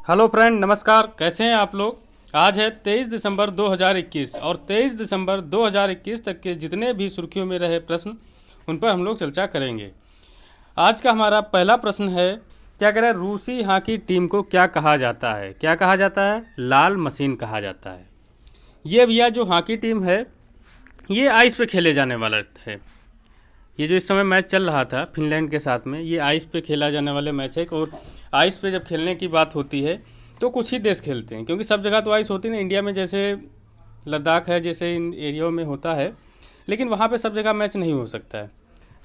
Hello friend, नमस्कार। कैसे हैं आप लोग। आज है 23 दिसंबर 2021 और 23 दिसंबर 2021 तक के जितने भी सुर्खियों में रहे प्रश्न उन पर हम लोग चर्चा करेंगे। आज का हमारा पहला प्रश्न है, क्या कह रहा है, रूसी हॉकी टीम को क्या कहा जाता है। क्या कहा जाता है? लाल मशीन कहा जाता है। ये भैया जो हॉकी टीम है ये आइस पे खेले जाने वाला है। ये जो इस समय मैच चल रहा था फिनलैंड के साथ में, ये आइस पे खेला जाने वाले मैच है। और आइस पे जब खेलने की बात होती है तो कुछ ही देश खेलते हैं, क्योंकि सब जगह तो आइस होती नहीं। इंडिया में जैसे लद्दाख है, जैसे इन एरियाओं में होता है, लेकिन वहाँ पे सब जगह मैच नहीं हो सकता है।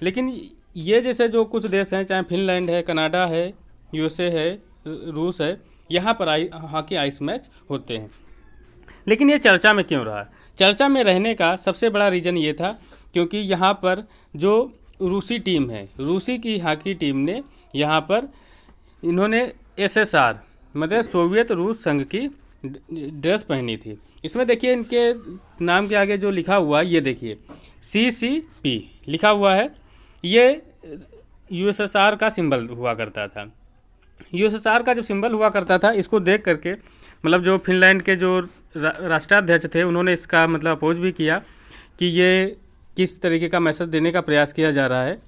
लेकिन ये जैसे जो कुछ देश हैं, चाहे फिनलैंड है, कनाडा है, यूएसए है, रूस है, यहाँ पर हॉकी आइस मैच होते हैं। लेकिन ये चर्चा में क्यों रहा? चर्चा में रहने का सबसे बड़ा रीज़न ये था क्योंकि यहाँ पर जो रूसी टीम है, रूसी की हॉकी टीम ने यहाँ पर इन्होंने एसएसआर मतलब सोवियत रूस संघ की ड्रेस पहनी थी। इसमें देखिए इनके नाम के आगे जो लिखा हुआ है, ये देखिए CCP लिखा हुआ है। ये यूएसएसआर का सिंबल हुआ करता था। यूएसएसआर का जो सिंबल हुआ करता था, इसको देख करके मतलब जो फिनलैंड के जो राष्ट्राध्यक्ष थे उन्होंने इसका मतलब अपोज भी किया कि ये किस तरीके का मैसेज देने का प्रयास किया जा रहा है।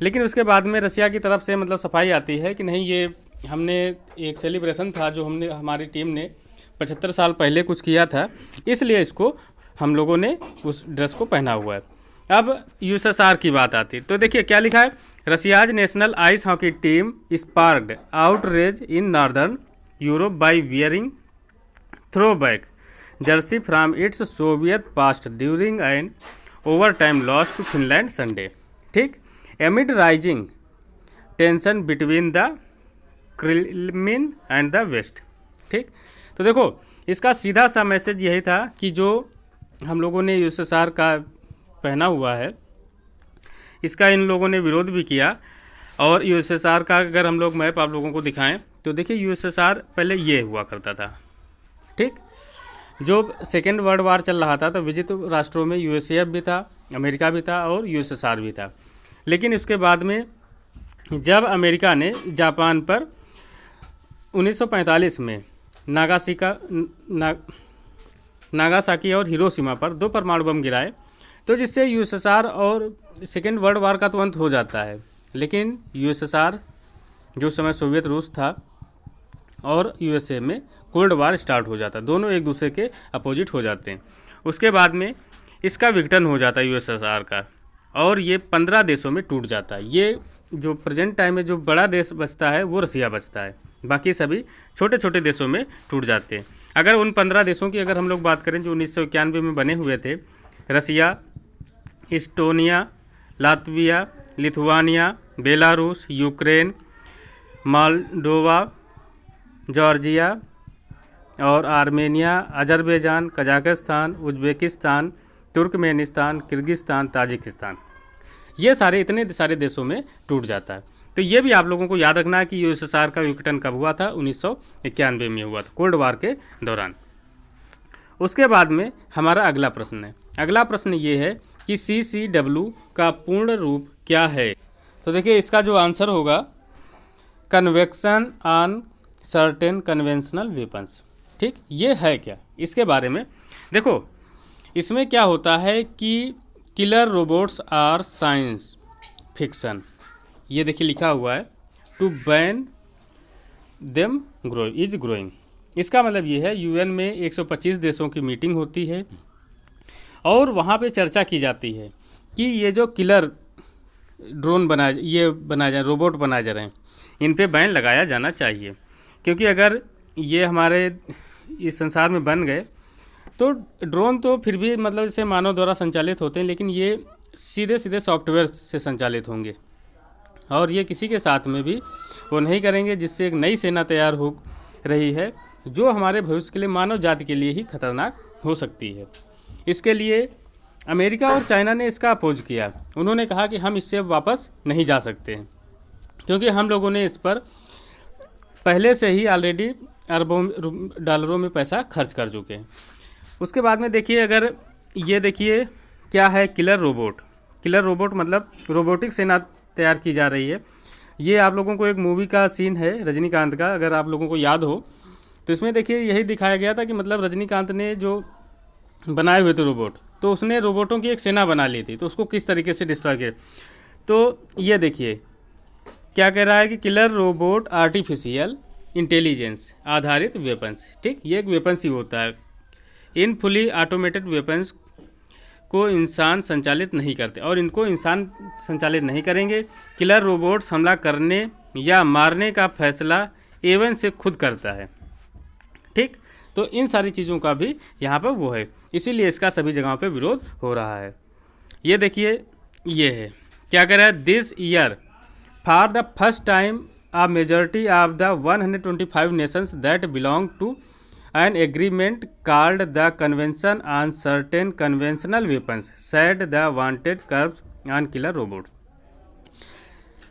लेकिन उसके बाद में रसिया की तरफ से मतलब सफाई आती है कि नहीं, ये हमने एक सेलिब्रेशन था जो हमारी टीम ने 75 साल पहले कुछ किया था, इसलिए इसको हम लोगों ने उस ड्रेस को पहना हुआ है। अब यूएसएसआर की बात आती तो देखिए क्या लिखा है, Russia's national ice hockey team sparked outrage in northern Europe by wearing throwback jersey from its Soviet past during an overtime loss to Finland Sunday। ठीक, amid rising tension between the Kremlin and the West। ठीक, तो देखो इसका सीधा सा message यही था कि जो हम लोगों ने यूएसएसआर का पहना हुआ है इसका इन लोगों ने विरोध भी किया। और यूएसएसआर का अगर हम लोग मैप आप लोगों को दिखाएं तो देखिए यूएसएसआर पहले ये हुआ करता था। ठीक, जो सेकेंड वर्ल्ड वार चल रहा था तो विजित राष्ट्रों में यूएसएफ भी था, अमेरिका भी था और यूएसएसआर भी था। लेकिन इसके बाद में जब अमेरिका ने जापान पर 1945 में नागासाकी और हिरोशिमा पर 2 परमाणु बम गिराए, तो जिससे यूएसएसआर और सेकेंड वर्ल्ड वार का तो अंत हो जाता है। लेकिन यूएसएसआर जो समय सोवियत रूस था और यूएसए में कोल्ड वार स्टार्ट हो जाता है, दोनों एक दूसरे के अपोजिट हो जाते हैं। उसके बाद में इसका विघटन हो जाता है यूएसएसआर का, और ये 15 देशों में टूट जाता है। ये जो प्रेजेंट टाइम में जो बड़ा देश बचता है वो रसिया बचता है, बाकी सभी छोटे छोटे देशों में टूट जाते हैं। अगर उन 15 देशों की अगर हम लोग बात करें जो 1991 में बने हुए थे, Russia, Estonia, Latvia, Lithuania, Belarus, Ukraine, Moldova, Georgia और Armenia, Azerbaijan, Kazakhstan, Uzbekistan, Turkmenistan, Kyrgyzstan, Tajikistan, ये सारे इतने सारे देशों में टूट जाता है। तो ये भी आप लोगों को याद रखना है कि यूएसएसआर का विघटन कब हुआ था? 1991 में हुआ था, कोल्ड वार के दौरान। उसके बाद में हमारा अगला प्रश्न है। अगला प्रश्न ये है कि CCW का पूर्ण रूप क्या है? तो देखिए इसका जो आंसर होगा convection on certain conventional weapons. ठीक, ये है क्या? इसके बारे में देखो, इसमें क्या होता है कि killer robots are science fiction. ये देखिए लिखा हुआ है to ban them is growing. इसका मतलब ये है यूएन में 125 देशों की मीटिंग होती है और वहाँ पे चर्चा की जाती है कि ये जो किलर ड्रोन बनाए जा रोबोट बनाए जा रहे हैं, इन पे बैन लगाया जाना चाहिए। क्योंकि अगर ये हमारे इस संसार में बन गए तो ड्रोन तो फिर भी मतलब जैसे मानव द्वारा संचालित होते हैं, लेकिन ये सीधे सीधे सॉफ्टवेयर से संचालित होंगे और ये किसी के साथ में भी वो नहीं करेंगे, जिससे एक नई सेना तैयार हो रही है जो हमारे भविष्य के लिए, मानव जाति के लिए ही खतरनाक हो सकती है। इसके लिए अमेरिका और चाइना ने इसका अपोज किया। उन्होंने कहा कि हम इससे वापस नहीं जा सकते हैं, क्योंकि हम लोगों ने इस पर पहले से ही ऑलरेडी अरबों डॉलरों में पैसा खर्च कर चुके हैं। उसके बाद में देखिए, अगर ये देखिए क्या है किलर रोबोट। किलर रोबोट मतलब रोबोटिक सेना तैयार की जा रही है। ये आप लोगों को एक मूवी का सीन है रजनीकांत का, अगर आप लोगों को याद हो तो इसमें देखिए यही दिखाया गया था कि मतलब रजनीकांत ने जो बनाए हुए थे रोबोट, तो उसने रोबोटों की एक सेना बना ली थी, तो उसको किस तरीके से डिस्ट्रॉय किया। तो ये देखिए क्या कह रहा है कि किलर रोबोट आर्टिफिशियल इंटेलिजेंस आधारित वेपन्स, ठीक, ये एक वेपन्स ही होता है। इन फुली ऑटोमेटेड वेपन्स को इंसान संचालित नहीं करते और इनको इंसान संचालित नहीं करेंगे। किलर रोबोट्स हमला करने या मारने का फैसला एवन से खुद करता है, ठीक। तो इन सारी चीज़ों का भी यहाँ पर वो है, इसीलिए इसका सभी जगहों पे विरोध हो रहा है। ये देखिए ये है क्या कह रहा है, this year for the first time a majority of the 125 nations that belong to an agreement called the Convention on Certain Conventional Weapons set the wanted curbs on killer robots।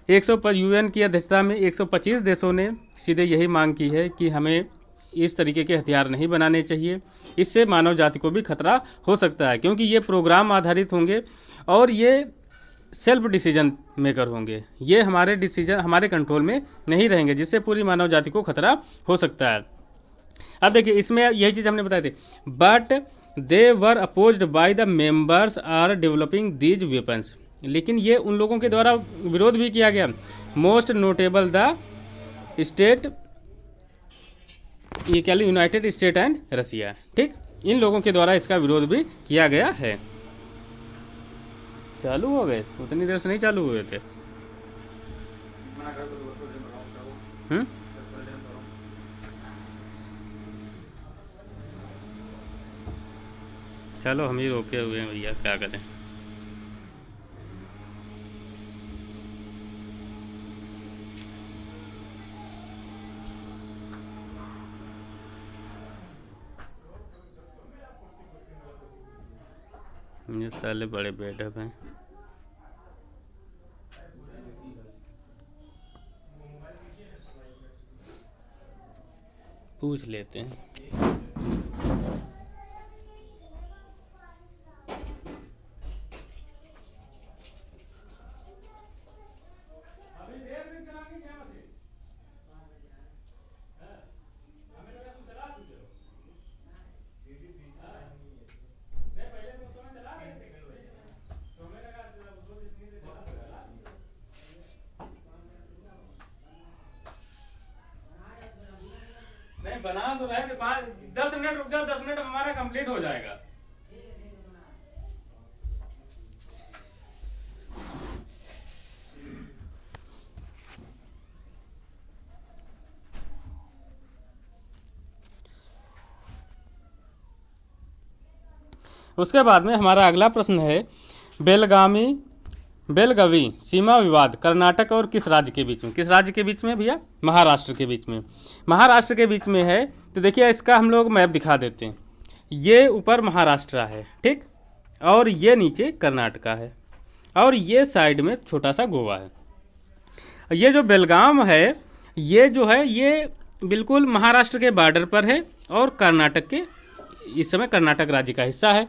100 UN की अध्यक्षता में 125 देशों ने सीधे यही मांग की है कि हमें इस तरीके के हथियार नहीं बनाने चाहिए, इससे मानव जाति को भी खतरा हो सकता है, क्योंकि ये प्रोग्राम आधारित होंगे और ये सेल्फ डिसीजन मेकर होंगे, ये हमारे डिसीजन हमारे कंट्रोल में नहीं रहेंगे, जिससे पूरी मानव जाति को खतरा हो सकता है। अब देखिए इसमें यही चीज़ हमने बताई थी, but they were opposed by the members are developing these weapons, लेकिन ये उन लोगों के द्वारा विरोध भी किया गया। मोस्ट नोटेबल द स्टेट, ये क्या, यूनाइटेड स्टेट एंड रसिया, ठीक, इन लोगों के द्वारा इसका विरोध भी किया गया है। चालू हो गए, उतनी देर से नहीं चालू हुए थे। चलो हम ही रोके हुए हैं भैया, क्या करें। ये साले बड़े बेडअप हैं। पूछ लेते हैं। बना तो रहे, 10 मिनट रुक जाओ, 10 मिनट हमारा कंप्लीट हो जाएगा। उसके बाद में हमारा अगला प्रश्न है, बेलगावी सीमा विवाद कर्नाटक और किस राज्य के बीच में, किस राज्य के बीच में भैया, महाराष्ट्र के बीच में, महाराष्ट्र के बीच में है। तो देखिए इसका हम लोग मैप दिखा देते हैं, ये ऊपर महाराष्ट्र है, ठीक, और ये नीचे कर्नाटका है, और ये साइड में छोटा सा गोवा है। ये जो बेलगाम है, ये जो है ये बिल्कुल महाराष्ट्र के बॉर्डर पर है और कर्नाटक के, इस समय कर्नाटक राज्य का हिस्सा है।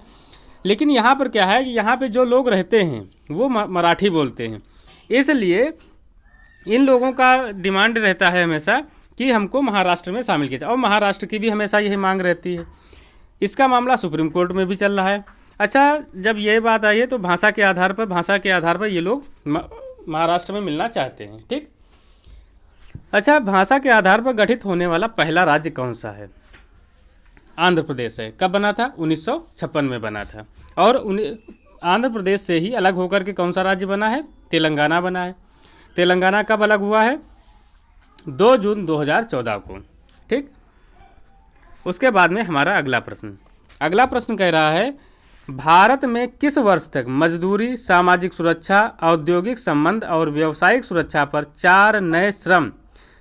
लेकिन यहाँ पर क्या है कि यहाँ पे जो लोग रहते हैं वो मराठी बोलते हैं, इसलिए इन लोगों का डिमांड रहता है हमेशा कि हमको महाराष्ट्र में शामिल किया जाए, और महाराष्ट्र की भी हमेशा यही मांग रहती है। इसका मामला सुप्रीम कोर्ट में भी चल रहा है। अच्छा, जब ये बात आई है तो भाषा के आधार पर ये लोग महाराष्ट्र में मिलना चाहते हैं, ठीक। अच्छा, भाषा के आधार पर गठित होने वाला पहला राज्य कौन सा है? आंध्र प्रदेश है। कब बना था? 1956 में बना था। और आंध्र प्रदेश से ही अलग होकर के कौन सा राज्य बना है? तेलंगाना बना है। तेलंगाना कब अलग हुआ है? 2 जून 2014 को, ठीक। उसके बाद में हमारा अगला प्रश्न कह रहा है, भारत में किस वर्ष तक मजदूरी, सामाजिक सुरक्षा, औद्योगिक संबंध और व्यावसायिक सुरक्षा पर 4 नए श्रम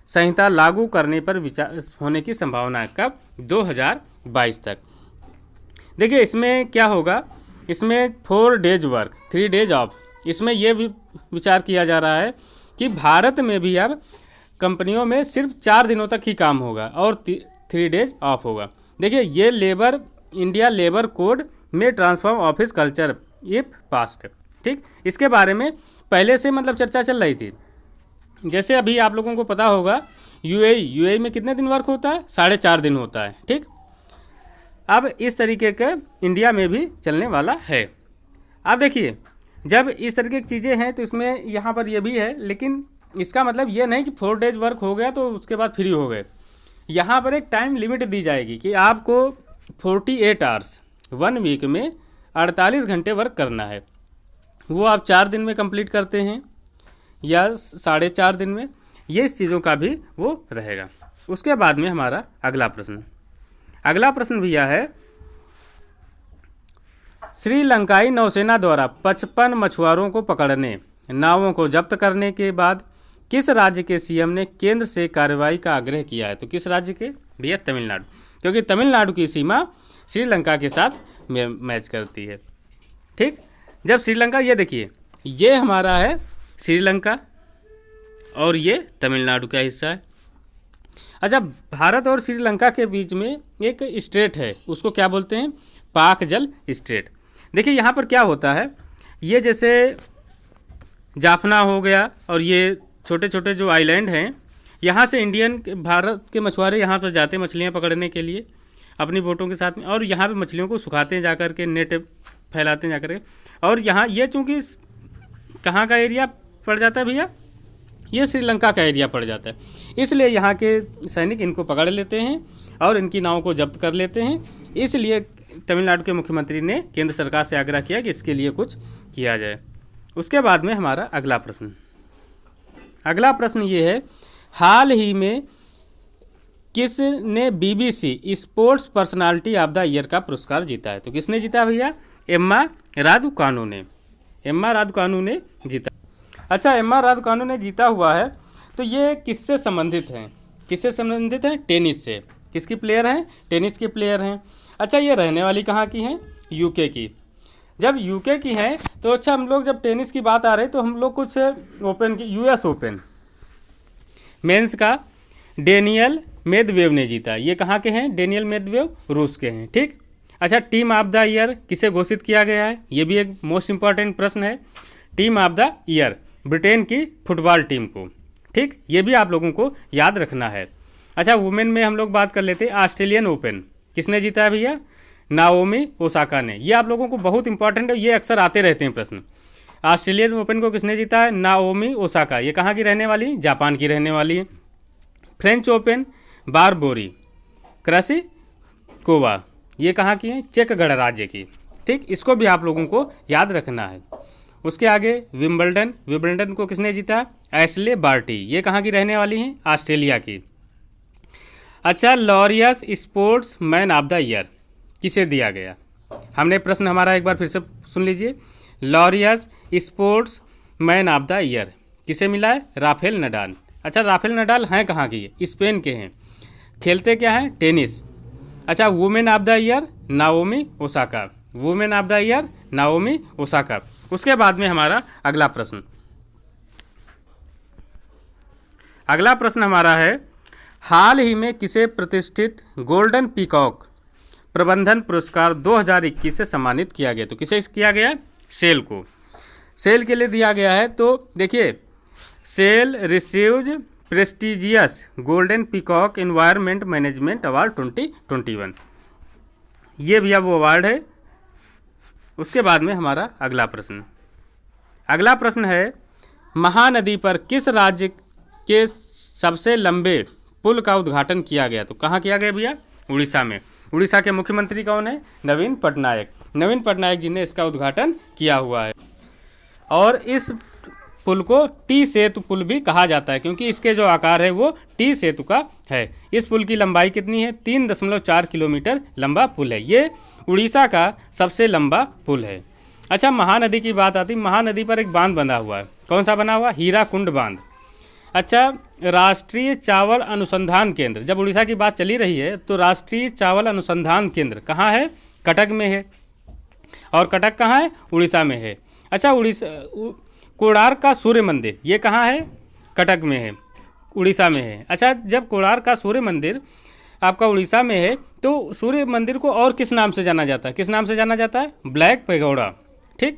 संहिता लागू करने पर विचार होने की संभावना है? कब? 2022 तक। देखिए इसमें क्या होगा, इसमें 4 डेज वर्क 3 डेज ऑफ, इसमें यह विचार किया जा रहा है कि भारत में भी अब कंपनियों में सिर्फ 4 दिनों तक ही काम होगा और 3 डेज ऑफ होगा। देखिए ये इंडिया लेबर कोड में transform office culture if past, ठीक। इसके बारे में पहले से मतलब चर्चा चल रही थी। जैसे अभी आप लोगों को पता होगा यूएई में कितने दिन वर्क होता है? 4.5 दिन होता है। ठीक, अब इस तरीके का इंडिया में भी चलने वाला है। अब देखिए, जब इस तरीके की चीज़ें हैं तो इसमें यहाँ पर ये भी है, लेकिन इसका मतलब ये नहीं कि 4 डेज वर्क हो गया तो उसके बाद फ्री हो गए। यहाँ पर एक टाइम लिमिट दी जाएगी कि आपको 48 आवर्स 1 वीक में 48 घंटे वर्क करना है। वो आप 4 दिन में कंप्लीट करते हैं या 4.5 दिन में, ये इस चीज़ों का भी वो रहेगा। उसके बाद में हमारा अगला प्रश्न भैया है, श्रीलंकाई नौसेना द्वारा 55 मछुआरों को पकड़ने, नावों को जब्त करने के बाद किस राज्य के सीएम ने केंद्र से कार्रवाई का आग्रह किया है? तो किस राज्य के भैया? तमिलनाडु, क्योंकि तमिलनाडु की सीमा श्रीलंका के साथ मैच करती है। ठीक, जब श्रीलंका, ये देखिए, ये हमारा है श्रीलंका और ये तमिलनाडु का हिस्सा है। अच्छा, भारत और श्रीलंका के बीच में एक स्ट्रेट है, उसको क्या बोलते हैं? पाक जल स्ट्रेट। देखिए यहाँ पर क्या होता है, ये जैसे जाफना हो गया और ये छोटे छोटे जो आइलैंड हैं, यहाँ से भारत के मछुआरे यहाँ पर जाते हैं मछलियाँ पकड़ने के लिए अपनी बोटों के साथ में, और यहाँ पे मछलियों को सुखाते हैं जाकर के, नेट फैलाते हैं जाकर के। और यहाँ ये चूँकि कहाँ का एरिया पड़ जाता है भैया? ये श्रीलंका का एरिया पड़ जाता है, इसलिए यहाँ के सैनिक इनको पकड़ लेते हैं और इनकी नावों को जब्त कर लेते हैं। इसलिए तमिलनाडु के मुख्यमंत्री ने केंद्र सरकार से आग्रह किया कि इसके लिए कुछ किया जाए। उसके बाद में हमारा अगला प्रश्न ये है, हाल ही में किसने BBC sports personality of the year का पुरस्कार जीता है? तो किसने जीता भैया? एम्मा रादुकानु ने जीता। अच्छा, एम्मा रादुकानु ने जीता हुआ है, तो ये किससे संबंधित हैं? टेनिस से। किसकी प्लेयर हैं? टेनिस की प्लेयर हैं। अच्छा, ये रहने वाली कहाँ की हैं? यूके की। जब यूके की हैं तो अच्छा, हम लोग जब टेनिस की बात आ रही तो हम लोग कुछ ओपन की, US ओपन मेंस का डेनियल मेदवेव ने जीता। ये कहाँ के हैं? डेनियल मेदवेव रूस के हैं। ठीक, अच्छा, टीम ऑफ द ईयर किसे घोषित किया गया है? ये भी एक मोस्ट इंपॉर्टेंट प्रश्न है। Team of the year Britain की फुटबॉल टीम को। ठीक, ये भी आप लोगों को याद रखना है। अच्छा, वुमेन में हम लोग बात कर लेते हैं, ऑस्ट्रेलियन ओपन किसने जीता है भैया? नाओमी ओसाका ने। ये आप लोगों को बहुत इंपॉर्टेंट है, ये अक्सर आते रहते हैं प्रश्न। ऑस्ट्रेलियन ओपन को किसने जीता है? Naomi Osaka. ये कहाँ की रहने वाली? जापान की रहने वाली है। फ्रेंच ओपन बारबोरी क्रासिकोवा, ये कहाँ की है? चेक गणराज्य की। ठीक, इसको भी आप लोगों को याद रखना है। उसके आगे विंबलडन को किसने जीता? Ashleigh Barty. ये कहाँ की रहने वाली हैं? ऑस्ट्रेलिया की। अच्छा, Laureus sportsman of the year किसे दिया गया? हमने प्रश्न हमारा एक बार फिर से सुन लीजिए। Laureus sportsman of the year किसे मिला है? Rafael Nadal. अच्छा, राफेल नडाल हैं कहाँ की? स्पेन के हैं। खेलते क्या हैं? टेनिस। अच्छा, women of the year Naomi Osaka. Women of the year Naomi Osaka. उसके बाद में हमारा अगला प्रश्न हमारा है, हाल ही में किसे प्रतिष्ठित गोल्डन पीकॉक प्रबंधन पुरस्कार 2021 से सम्मानित किया गया? तो किसे किया गया? सेल को। सेल के लिए दिया गया है। तो देखिए, SAIL received prestigious golden peacock environment management award 2021, ये भी अब वो अवार्ड है। उसके बाद में हमारा अगला प्रश्न है, महानदी पर किस राज्य के सबसे लंबे पुल का उद्घाटन किया गया? तो कहाँ किया गया भैया? उड़ीसा में। उड़ीसा के मुख्यमंत्री कौन है? नवीन पटनायक जी ने इसका उद्घाटन किया हुआ है। और इस पुल को टी सेतु पुल भी कहा जाता है, क्योंकि इसके जो आकार है वो टी सेतु का है। इस पुल की लंबाई कितनी है? 3.4 किलोमीटर लंबा पुल है। ये उड़ीसा का सबसे लंबा पुल है। अच्छा, महानदी की बात आती, महानदी पर एक बांध बना हुआ है। कौन सा बना हुआ? हीराकुंड बांध। अच्छा, राष्ट्रीय चावल अनुसंधान केंद्र, जब उड़ीसा की बात चली रही है तो राष्ट्रीय चावल अनुसंधान केंद्र कहाँ है? कटक में है। और कटक कहाँ है? उड़ीसा में है। अच्छा, कोणार्क का सूर्य मंदिर ये कहाँ है? कटक में है, उड़ीसा में है। अच्छा, जब कोणार्क का सूर्य मंदिर आपका उड़ीसा में है तो सूर्य मंदिर को और किस नाम से जाना जाता है? किस नाम से जाना जाता है? Black pagoda. ठीक,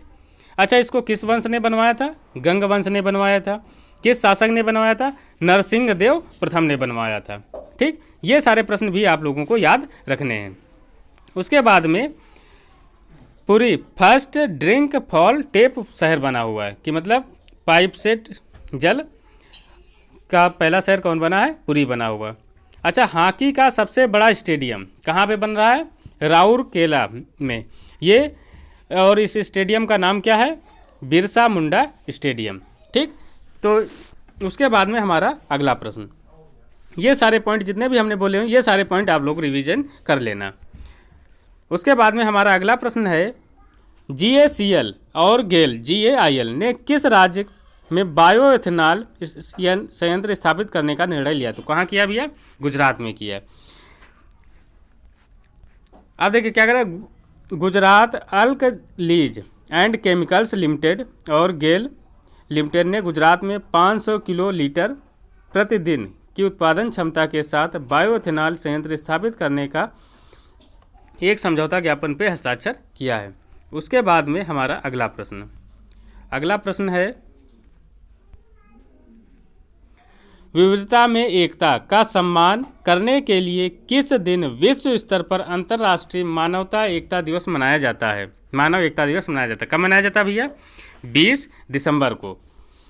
अच्छा, इसको किस वंश ने बनवाया था? गंग वंश ने बनवाया था। किस शासक ने बनवाया था? नरसिंह देव प्रथम ने बनवाया था। ठीक, ये सारे प्रश्न भी आप लोगों को याद रखने हैं। उसके बाद में Puri first drink fall tape शहर बना हुआ है, कि मतलब पाइप से जल का पहला शहर कौन बना है? पुरी बना हुआ। अच्छा, हॉकी का सबसे बड़ा स्टेडियम कहाँ पे बन रहा है? राउरकेला में ये, और इस स्टेडियम का नाम क्या है? बिरसा मुंडा स्टेडियम। ठीक, तो उसके बाद में हमारा अगला प्रश्न, ये सारे पॉइंट जितने भी हमने बोले हैं ये सारे पॉइंट आप लोग रिवीजन कर लेना। उसके बाद में हमारा अगला प्रश्न है, GACL और GAIL ने किस राज्य में बायोएथेनॉल संयंत्र स्थापित करने का निर्णय लिया? तो कहाँ किया भैया? गुजरात में किया। अब देखिए क्या करें, Gujarat alkalis and chemicals limited और गेल लिमिटेड ने गुजरात में 500 किलो लीटर प्रतिदिन की उत्पादन क्षमता के साथ बायोएथेनॉल संयंत्र स्थापित करने का एक समझौता ज्ञापन पर हस्ताक्षर किया है। उसके बाद में हमारा अगला प्रश्न है, विविधता में एकता का सम्मान करने के लिए किस दिन विश्व स्तर पर अंतर्राष्ट्रीय मानवता एकता दिवस मनाया जाता है? मानव एकता दिवस मनाया जाता है। कब मनाया जाता है भैया? 20 दिसंबर को।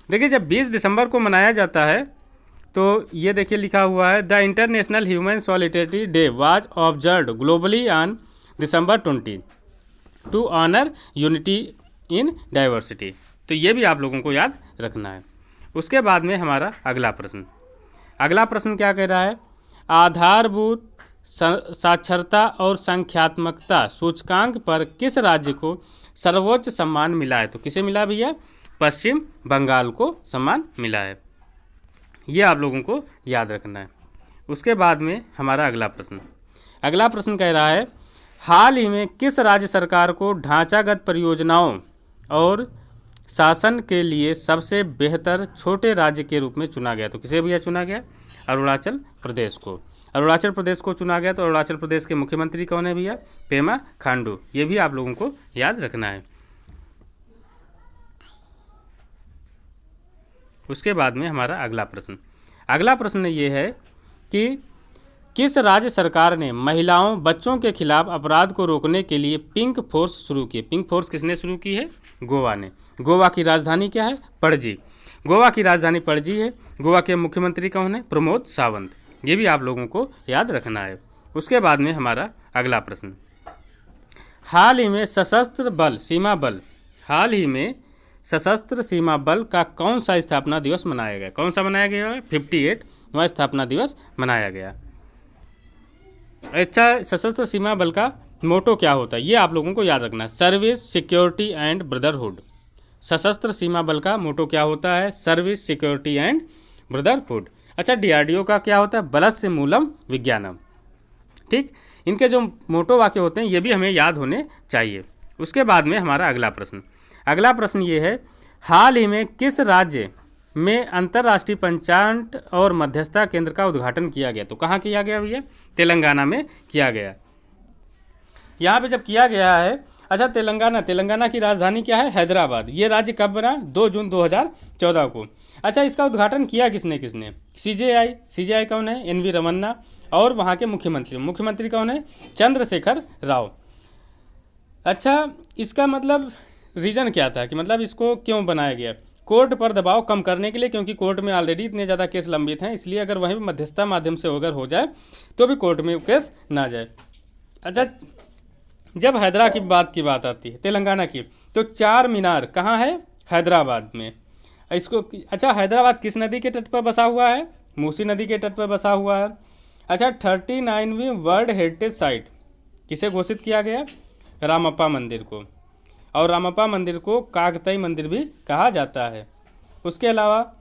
देखिए, जब 20 दिसंबर को मनाया जाता है तो ये देखिए लिखा हुआ है, the international human solidarity day was observed globally on December 20 to honour unity in diversity. तो ये भी आप लोगों को याद रखना है। उसके बाद में हमारा अगला प्रश्न क्या कह रहा है, आधारभूत साक्षरता और संख्यात्मकता सूचकांक पर किस राज्य को सर्वोच्च सम्मान मिला है? तो किसे मिला भैया? पश्चिम बंगाल को सम्मान मिला है। ये आप लोगों को याद रखना है। उसके बाद में हमारा अगला प्रश्न कह रहा है, हाल ही में किस राज्य सरकार को ढांचागत परियोजनाओं और शासन के लिए सबसे बेहतर छोटे राज्य के रूप में चुना गया? तो किसे भैया चुना गया? अरुणाचल प्रदेश को। अरुणाचल प्रदेश को चुना गया। तो अरुणाचल प्रदेश के मुख्यमंत्री कौन है भैया? पेमा खांडू। ये भी आप लोगों को याद रखना है। उसके बाद में हमारा अगला प्रश्न ये है कि किस राज्य सरकार ने महिलाओं बच्चों के खिलाफ अपराध को रोकने के लिए पिंक फोर्स शुरू की? पिंक फोर्स किसने शुरू की है? गोवा ने। गोवा की राजधानी क्या है? पणजी। गोवा की राजधानी पणजी है। गोवा के मुख्यमंत्री कौन है? प्रमोद सावंत। ये भी आप लोगों को याद रखना है। उसके बाद में हमारा अगला प्रश्न, हाल ही में सशस्त्र सीमा बल का कौन सा स्थापना दिवस मनाया गया? कौन सा मनाया गया? 58वां स्थापना दिवस मनाया गया। अच्छा, सशस्त्र सीमा बल का मोटो क्या होता है? ये आप लोगों को याद रखना है, सर्विस, सिक्योरिटी एंड ब्रदरहुड। सशस्त्र सीमा बल का मोटो क्या होता है? Service, security and brotherhood. अच्छा, DRDO का क्या होता है? बलस्य मूलम विज्ञानम। ठीक, इनके जो मोटो वाक्य होते हैं ये भी हमें याद होने चाहिए। उसके बाद में हमारा अगला प्रश्न ये है, हाल ही में किस राज्य में अंतर्राष्ट्रीय पंचायत और मध्यस्थता केंद्र का उद्घाटन किया गया? तो कहाँ किया गया भैया? तेलंगाना में किया गया। यहाँ पे जब किया गया है, अच्छा, तेलंगाना की राजधानी क्या है? हैदराबाद। ये राज्य कब बना? 2 जून 2014 को। अच्छा, इसका उद्घाटन किया किसने? CJI कौन है? NV रमन्ना। और वहाँ के मुख्यमंत्री कौन है? चंद्रशेखर राव। अच्छा, इसका मतलब रीज़न क्या था कि मतलब इसको क्यों बनाया गया? कोर्ट पर दबाव कम करने के लिए, क्योंकि कोर्ट में ऑलरेडी इतने ज़्यादा केस लंबित हैं, इसलिए अगर वहीं मध्यस्थता माध्यम से अगर हो जाए तो भी कोर्ट में केस ना जाए। अच्छा, जब हैदरा की बात आती है तेलंगाना की, तो 4 मीनार कहाँ है? हैदराबाद में। इसको अच्छा, हैदराबाद किस नदी के तट पर बसा हुआ है? मूसी नदी के तट पर बसा हुआ है। अच्छा, 39वीं वर्ल्ड हेरिटेज साइट किसे घोषित किया गया? रामप्पा मंदिर को। और रामप्पा मंदिर को काकतीय मंदिर भी कहा जाता है। उसके अलावा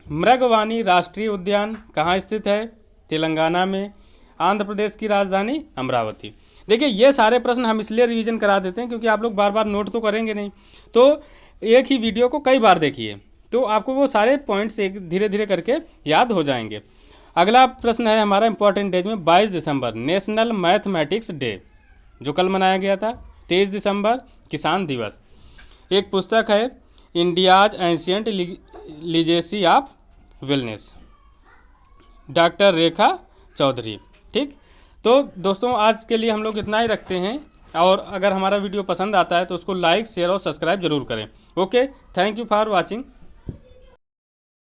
मृगवानी राष्ट्रीय उद्यान कहाँ स्थित है? तेलंगाना में। आंध्र प्रदेश की राजधानी अमरावती। देखिए, ये सारे प्रश्न हम इसलिए रिवीजन करा देते हैं क्योंकि आप लोग बार बार नोट तो करेंगे नहीं, तो एक ही वीडियो को कई बार देखिए तो आपको वो सारे पॉइंट्स एक धीरे धीरे करके याद हो जाएंगे। अगला प्रश्न है हमारा इंपॉर्टेंट डेज में 22 दिसंबर नेशनल मैथमेटिक्स डे, जो कल मनाया गया था। 23 दिसंबर किसान दिवस। एक पुस्तक है India's ancient legacy of wellness, doctor Rekha Chaudhary. ठीक, तो दोस्तों आज के लिए हम लोग इतना ही रखते हैं, और अगर हमारा वीडियो पसंद आता है तो उसको लाइक, शेयर और सब्सक्राइब जरूर करें। Okay, thank you for watching.